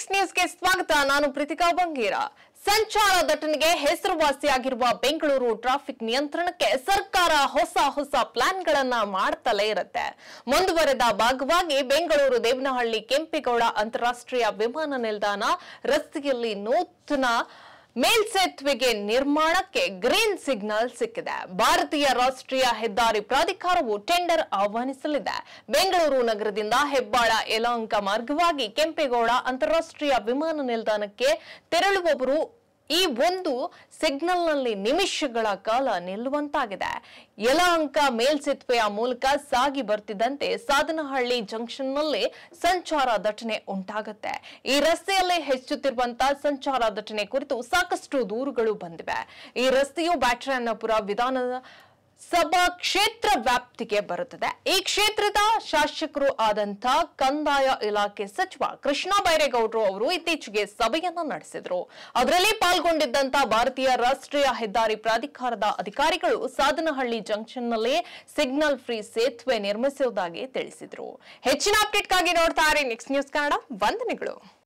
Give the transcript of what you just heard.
Next ನ್ಯೂಸ್ಗೆ ಸ್ವಾಗತ. ನಾನು ಪ್ರೀತಿಕಾ ಬಂಗೇರ. ಸಂಚಾರ ದಟ್ಟಣೆಗೆ ಹೆಸರುವಾಸಿಯಾಗಿರುವ ಬೆಂಗಳೂರು ಟ್ರಾಫಿಕ್ ನಿಯಂತ್ರಣಕ್ಕೆ ಸರ್ಕಾರ ಹೊಸ ಪ್ಲಾನ್ಗಳನ್ನ ಮಾಡ್ತಲೇ ಇರುತ್ತೆ. ಮುಂದುವರೆದ ಭಾಗವಾಗಿ ಬೆಂಗಳೂರು ದೇವನಹಳ್ಳಿ ಕೆಂಪೇಗೌಡ ಅಂತಾರಾಷ್ಟ್ರೀಯ ವಿಮಾನ ನಿಲ್ದಾಣ ರಸ್ತೆಯಲ್ಲಿ ನೂತನ ಮೇಲ್ಸೇತುವೆಗೆ ನಿರ್ಮಾಣಕ್ಕೆ ಗ್ರೀನ್ ಸಿಗ್ನಲ್ ಸಿಕ್ಕಿದೆ. ಭಾರತೀಯ ರಾಷ್ಟ್ರೀಯ ಹೆದ್ದಾರಿ ಪ್ರಾಧಿಕಾರವು ಟೆಂಡರ್ ಆಹ್ವಾನಿಸಲಿದೆ. ಬೆಂಗಳೂರು ನಗರದಿಂದ ಹೆಬ್ಬಾಳ ಯಲಹಂಕ ಮಾರ್ಗವಾಗಿ ಕೆಂಪೇಗೌಡ ಅಂತಾರಾಷ್ಟ್ರೀಯ ವಿಮಾನ ನಿಲ್ದಾಣಕ್ಕೆ ತೆರಳುವವರು ಈ ಒಂದು ಸಿಗ್ನಲ್ನಲ್ಲಿ ನಿಮಿಷಗಳ ಕಾಲ ನಿಲ್ಲುವಂತಾಗಿದೆ. ಯಲಹಂಕ ಮೇಲ್ಸೇತುವೆಯ ಮೂಲಕ ಸಾಗಿ ಬರ್ತಿದ್ದಂತೆ ಸಾಧನಹಳ್ಳಿ ಜಂಕ್ಷನ್ನಲ್ಲಿ ಸಂಚಾರ ದಟ್ಟಣೆ ಉಂಟಾಗುತ್ತೆ. ಈ ರಸ್ತೆಯಲ್ಲಿ ಹೆಚ್ಚುತ್ತಿರುವಂತಹ ಸಂಚಾರ ದಟ್ಟಣೆ ಕುರಿತು ಸಾಕಷ್ಟು ದೂರುಗಳು ಬಂದಿವೆ. ಈ ರಸ್ತೆಯು ಬ್ಯಾಟರಾಯನಪುರ ವಿಧಾನಸಭಾ ಕ್ಷೇತ್ರ ವ್ಯಾಪ್ತಿಗೆ ಬರುತ್ತದೆ. ಈ ಕ್ಷೇತ್ರದ ಶಾಸಕರು ಆದಂತ ಕಂದಾಯ ಇಲಾಖೆ ಸಚಿವ ಕೃಷ್ಣ ಬೈರೇಗೌಡರು ಅವರು ಇತ್ತೀಚೆಗೆ ಸಭೆಯನ್ನ ನಡೆಸಿದ್ರು. ಅದರಲ್ಲಿ ಪಾಲ್ಗೊಂಡಿದ್ದಂತ ಭಾರತೀಯ ರಾಷ್ಟ್ರೀಯ ಹೆದ್ದಾರಿ ಪ್ರಾಧಿಕಾರದ ಅಧಿಕಾರಿಗಳು ಸಾಧನಹಳ್ಳಿ ಜಂಕ್ಷನ್ನಲ್ಲಿ ಸಿಗ್ನಲ್ ಫ್ರೀ ಸೇತುವೆ ನಿರ್ಮಿಸುವುದಾಗಿ ತಿಳಿಸಿದ್ರು. ಹೆಚ್ಚಿನ ಅಪ್ಡೇಟ್ಗಾಗಿ ನೋಡ್ತಾ ಇರಿ ನೆಕ್ಸ್ಟ್ ನ್ಯೂಸ್ ಕನ್ನಡ. ವಂದನೆಗಳು.